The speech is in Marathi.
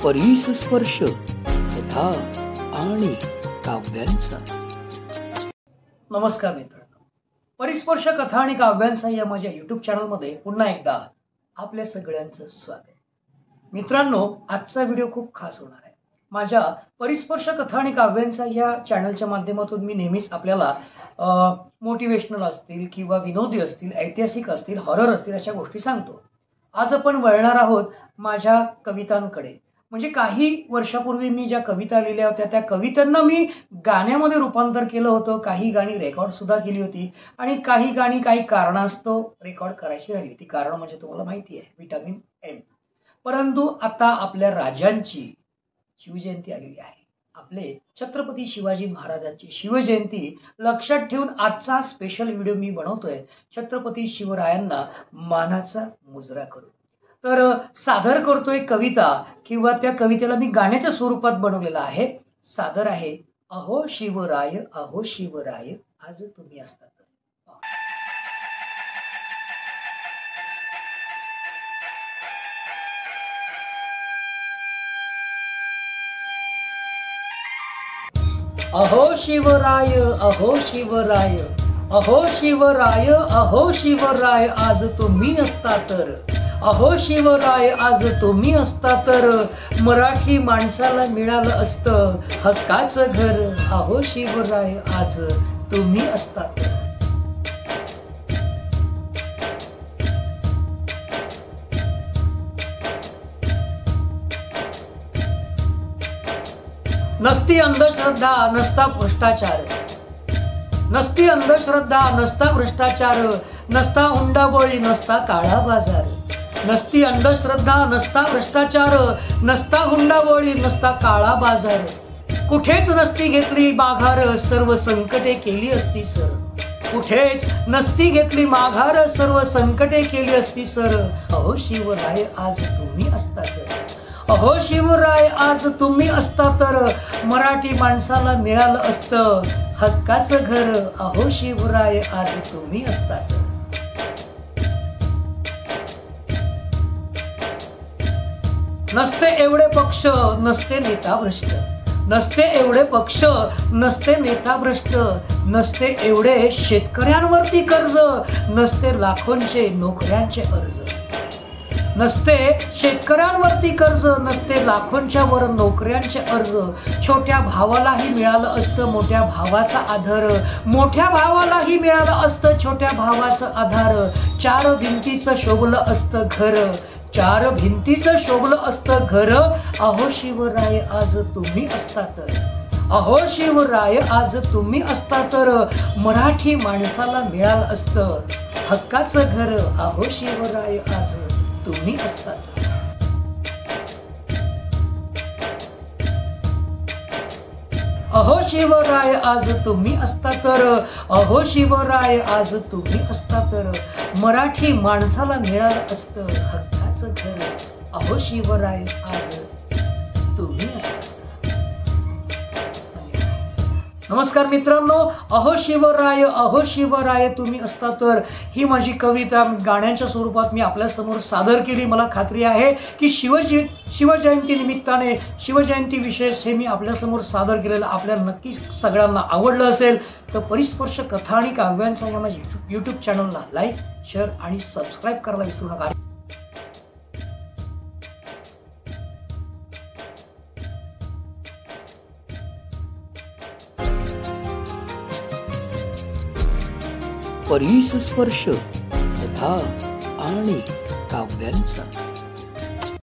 परीस स्पर्श कथा आणि काव्यांचा. नमस्कार मित्रांनो, परिस्पर्श कथा आणि काव्यांचा या माझ्या युट्यूब चॅनलमध्ये पुन्हा एकदा आपल्या सगळ्यांचं स्वागत. मित्रांनो, आजचा व्हिडिओ खूप खास होणार आहे. माझ्या परिस्पर्श कथा आणि काव्यांचा या चॅनलच्या माध्यमातून मी नेहमीच आपल्याला मोटिवेशनल असतील किंवा विनोदी असतील, ऐतिहासिक असतील, हॉरर असतील अशा गोष्टी सांगतो. आज आपण वळणार आहोत माझ्या कवितांकडे. म्हणजे काही वर्षापूर्वी मी ज्या कविता लिहिल्या होत्या त्या कवितांना मी गाण्यामध्ये रूपांतर केलं होतं. काही गाणी रेकॉर्ड सुद्धा केली होती आणि काही गाणी काही कारणास्तव रेकॉर्ड करायची राहिली. ती कारण म्हणजे तुम्हाला माहिती आहे, विटामिन एम. परंतु आता आपल्या राजांची शिवजयंती आलेली आहे. आपले छत्रपती शिवाजी महाराजांची शिवजयंती लक्षात ठेवून आजचा स्पेशल व्हिडिओ मी बनवतोय, छत्रपती शिवरायांना मानाचा मुजरा करून. तर सादर करतोय कविता, किंवा त्या कवितेला मी गाण्याच्या स्वरूपात बनवलेला आहे. सादर आहे अहो शिवराय, अहो शिवराय आज तुम्ही असता तर. अहो शिवराय, अहो शिवराय, अहो शिवराय, अहो शिवराय आज तुम्ही असता तर. अहो शिवराय आज तुम्ही असता तर मराठी माणसाला मिळालं असतं हक्काचं घर. अहो शिवराय आज तुम्ही असता तर. नसती अंधश्रद्धा नसता भ्रष्टाचार, नसती अंधश्रद्धा नसता भ्रष्टाचार, नसता हुंडाबळी नसता काळा बाजार. नसती अंधश्रद्धा नसता भ्रष्टाचार, नसता हुंडाबळी नसता काळा बाजार. कुठेच नसती घेतली माघार सर्व संकटे केली असती सर. कुठेच नसती घेतली माघार सर्व संकटे केली असती सर. अहो शिवराय आज तुम्ही असता तर. अहो शिवराय आज तुम्ही असता तर मराठी माणसाला मिळालं असतं हक्काचं घर. अहो शिवराय आज तुम्ही असता तर. नसते एवढे पक्ष नसते नेता भ्रष्ट, नसते एवढे पक्ष नसते नेता भ्रष्ट, नसते एवढे शेतकऱ्यांवरती कर्ज, नसते लाखोंचे नोकऱ्यांचे अर्ज. नसते शेतकऱ्यांवरती कर्ज, नसते लाखोंच्या वर नोकऱ्यांचे अर्ज. छोट्या भावालाही मिळालं असतं मोठ्या भावाचा आधार, मोठ्या भावालाही मिळालं असतं छोट्या भावाचा आधार. चार भिंतीचं शोभलं असतं घर, चार भिंतीचं शोभलं असतं घर. अहो शिवराय आज तुम्ही असता तर. अहो शिवराय आज तुम्ही असता तर मराठी माणसाला मिळालं असतं हक्काचं घर. अहो शिवराय आज तुम्ही असता तर. अहो शिवराय आज तुम्ही असता तर. अहो शिवराय आज तुम्ही असता तर मराठी माणसाला मिळालं असतं हक्काचं घर. अहो शिवराय आज तुम्ही असता. नमस्कार मित्रांनो, अहो शिवराय, अहो शिवराय तुम्ही असता तर ही माझी कविता गाण्याच्या स्वरूपात मी आपल्यासमोर सादर केली. मला खात्री आहे की शिवजयंती निमित्ताने शिवजयंती विशेष हे मी आपल्यासमोर सादर केलेलं आपल्या नक्की सगळ्यांना आवडलं असेल. तर परिस्पर्श कथा आणि काव्यांचा या माझ्या यूट्यूब चॅनलला लाईक, शेअर आणि सबस्क्राईब करायला विसरू नका. परीस स्पर्श कथा आणि काव्यांचा.